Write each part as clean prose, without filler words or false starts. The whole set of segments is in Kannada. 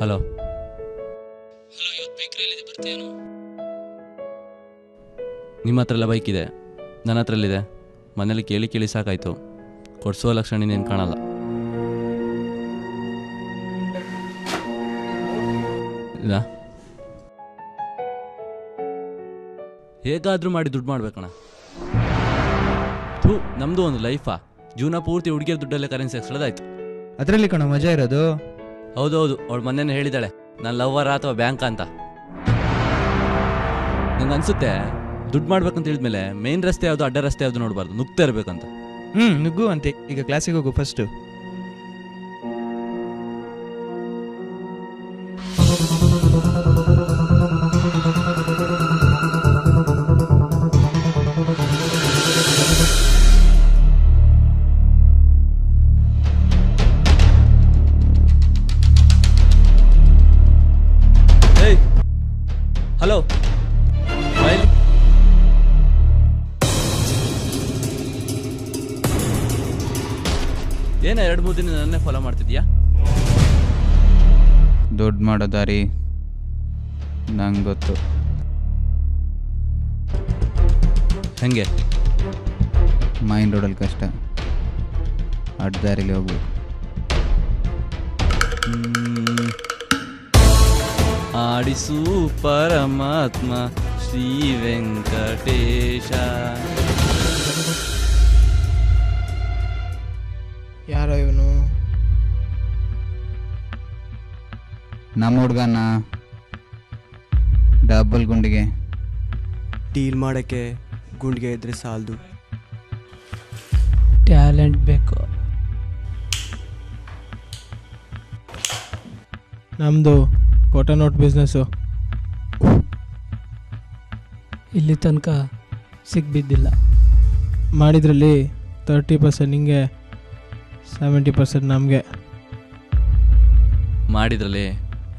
ಹಲೋ ಹಲೋ, ಇವತ್ತು ಬೇಕ್ರಿಯಲ್ಲಿದೆ, ಬರ್ತೀಯೇನು? ನಿಮ್ಮ ಹತ್ರ ಎಲ್ಲ ಬೈಕ್ ಇದೆ, ನನ್ನ ಹತ್ರಲ್ಲಿದೆ. ಮನೇಲಿ ಕೇಳಿ ಕೇಳಿ ಸಾಕಾಯಿತು. ಕೊಡಿಸೋ ಲಕ್ಷಣ ಇನ್ನೇನು ಕಾಣಲ್ಲ. ಇಲ್ಲ, ಹೇಗಾದರೂ ಮಾಡಿ ದುಡ್ಡು ಮಾಡ್ಬೇಕಣ್ಣ. ನಮ್ಮದು ಒಂದು ಲೈಫಾ? ಜೀವನ ಪೂರ್ತಿ ಹುಡುಗಿಯರ ದುಡ್ಡಲ್ಲೇ ಕರೆನ್ಸಿ ಎಕ್ಸ್ಟ್ರದಾಯ್ತು. ಅದರಲ್ಲಿ ಕಣ ಮಜಾ ಇರೋದು. ಹೌದೌದು, ಅವಳು ಮೊನ್ನೆ ಹೇಳಿದ್ದಾಳೆ ನಾನು ಲವ್ವರ ಅಥವಾ ಬ್ಯಾಂಕ್ ಅಂತ. ನಂಗೆ ಅನ್ಸುತ್ತೆ ದುಡ್ಡು ಮಾಡ್ಬೇಕಂತ ಹೇಳಿದ್ಮೇಲೆ ಮೇನ್ ರಸ್ತೆ ಯಾವುದು ಅಡ್ಡ ರಸ್ತೆ ಯಾವುದು ನೋಡಬಾರ್ದು, ನುಗ್ತಾ ಇರಬೇಕಂತ. ನುಗ್ಗು ಅಂತೆ. ಈಗ ಕ್ಲಾಸಿಗೆ ಹೋಗು ಫಸ್ಟು. ಹಲೋ, ಏನ 2-3 ದಿನ ನನ್ನೇ ಫಾಲೋ ಮಾಡ್ತಿದ್ಯಾ? ದುಡ್ಡು ಮಾಡೋ ದಾರಿ ನಂಗೆ ಗೊತ್ತು. ಹೆಂಗೆ? ಮೈನ್ ರೋಡಲ್ಲಿ ಕಷ್ಟ, ಅಡ್ಡ ದಾರಿಲಿ ಹೋಗ್ಬೇಕು. ಆಡಿಸು ಪರಮಾತ್ಮ ಶ್ರೀ ವೆಂಕಟೇಶ. ಯಾರೋ ಇವನು? ನಮ್ಮ ಹುಡ್ಗನ ಡಬಲ್ ಗುಂಡಿಗೆ ಡೀಲ್ ಮಾಡೋಕ್ಕೆ ಗುಂಡಿಗೆ ಇದ್ರೆ ಸಾಲದು, ಟ್ಯಾಲೆಂಟ್ ಬೇಕು. ನಮ್ಮದು ಕೋಟ ನೋಟ್ ಬಿಸ್ನೆಸ್ಸು. ಇಲ್ಲಿ ತನಕ ಸಿಗ್ಬಿದ್ದಿಲ್ಲ. ಮಾಡಿದ್ರಲ್ಲಿ 30% ನಿಂಗೆ, 70% ನಮಗೆ. ಮಾಡಿದ್ರಲ್ಲಿ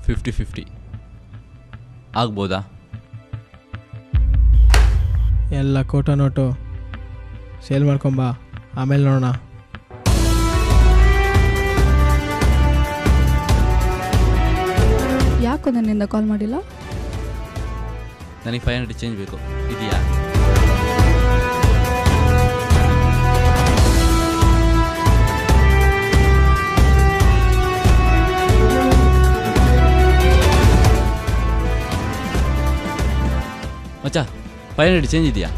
50-50 ಆಗ್ಬೋದಾ? ಎಲ್ಲ ಕೋಟ ನೋಟು ಸೇಲ್ ಮಾಡ್ಕೊಂಬ, ಆಮೇಲೆ ನೋಡೋಣ. ಯಾಕೋ ನನ್ನಿಂದ ಕಾಲ್ ಮಾಡಿಲ್ಲ? ನನಗೆ 500 ಚೇಂಜ್ ಬೇಕು, ಇದೆಯಾ? ಮಚ್ಚಾ 500 ಚೇಂಜ್ ಇದೆಯಾ?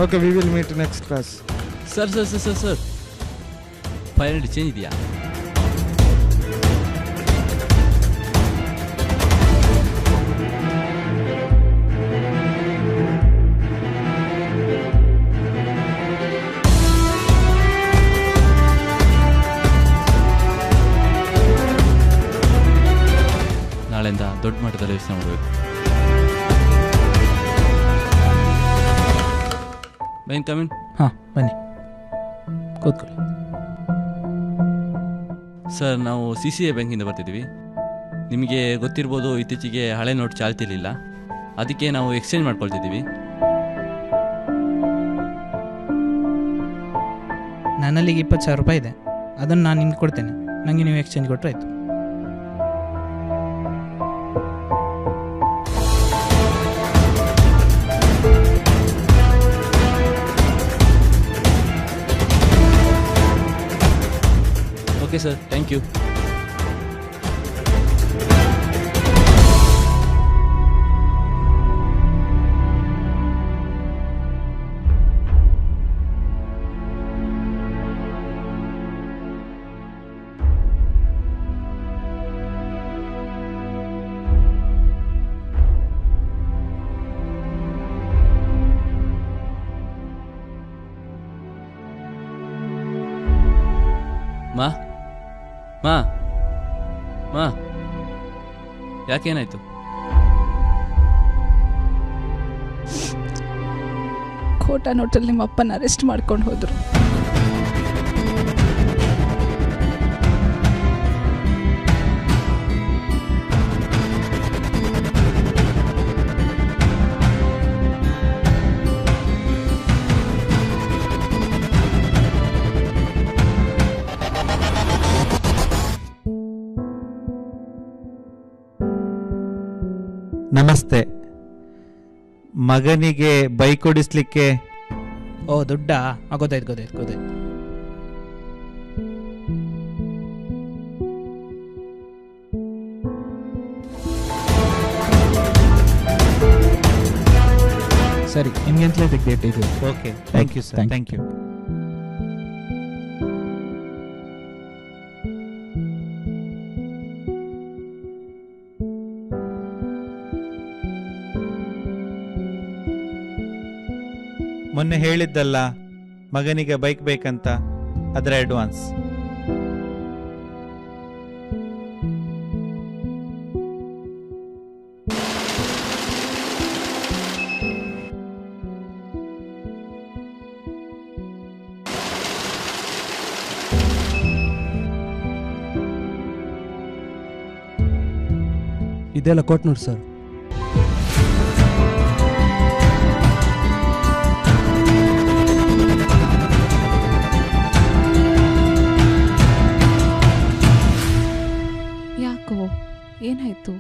Okay, we will meet next class. Sir 500 change ಇದೆಯಾ? ನಾಳೆಯಿಂದ ದೊಡ್ಡ ಮಟ್ಟದಲ್ಲಿ ಯೋಚನೆ ಮಾಡಬೇಕು. ಬೈನ್ ಕಮಿನ್. ಹಾಂ, ಬನ್ನಿ ಕೂತ್ಕೊಳ್ಳಿ. ಸರ್, ನಾವು CCA ಬ್ಯಾಂಕಿಂದ ಬರ್ತಿದ್ದೀವಿ. ನಿಮಗೆ ಗೊತ್ತಿರ್ಬೋದು, ಇತ್ತೀಚೆಗೆ ಹಳೆ ನೋಟ್ ಚಾಲ್ತಿಲಿಲ್ಲ, ಅದಕ್ಕೆ ನಾವು ಎಕ್ಸ್ಚೇಂಜ್ ಮಾಡ್ಕೊಳ್ತಿದ್ದೀವಿ. ನನ್ನಲ್ಲಿಗೆ 20,000 ರೂಪಾಯಿ ಇದೆ, ಅದನ್ನು ನಾನು ನಿಮ್ಗೆ ಕೊಡ್ತೇನೆ. ನನಗೆ ನೀವು ಎಕ್ಸ್ಚೇಂಜ್ ಕೊಟ್ಟರೆ ಆಯಿತು. Okay sir, thank you. ಮಾ ಮಾ ಮಾ ಯಾಕೇನಾಯ್ತು? ಕೋಟಾ ನೋಟಲ್ಲಿ ನಿಮ್ಮ ಅಪ್ಪನ ಅರೆಸ್ಟ್ ಮಾಡ್ಕೊಂಡು ಹೋದ್ರು. ನಮಸ್ತೆ. ಮಗನಿಗೆ ಬೈಕ್ ಓಡಿಸ್ಲಿಕ್ಕೆ ಓ ದುಡ್ಡಾ? ಗೊತ್ತಾಯ್ತು ಗೊತ್ತಾಯ್ತು ಗೊತ್ತಾಯ್ತು. ಸರಿ, ನಿಮ್ಗೆಂತಲೇ ತೆಗ್ದೇಟ್ ಇದು. Okay, thank you sir, thank you. ಮೊನ್ನೆ ಹೇಳಿದ್ದಲ್ಲ ಮಗನಿಗೆ ಬೈಕ್ ಬೇಕಂತ, ಅದರ ಅಡ್ವಾನ್ಸ್. ಇದೆಲ್ಲ ಕೊಟ್ಟು ನೋಡಿ ಸರ್. ಯಾಕೋ ಏನಾಯ್ತು?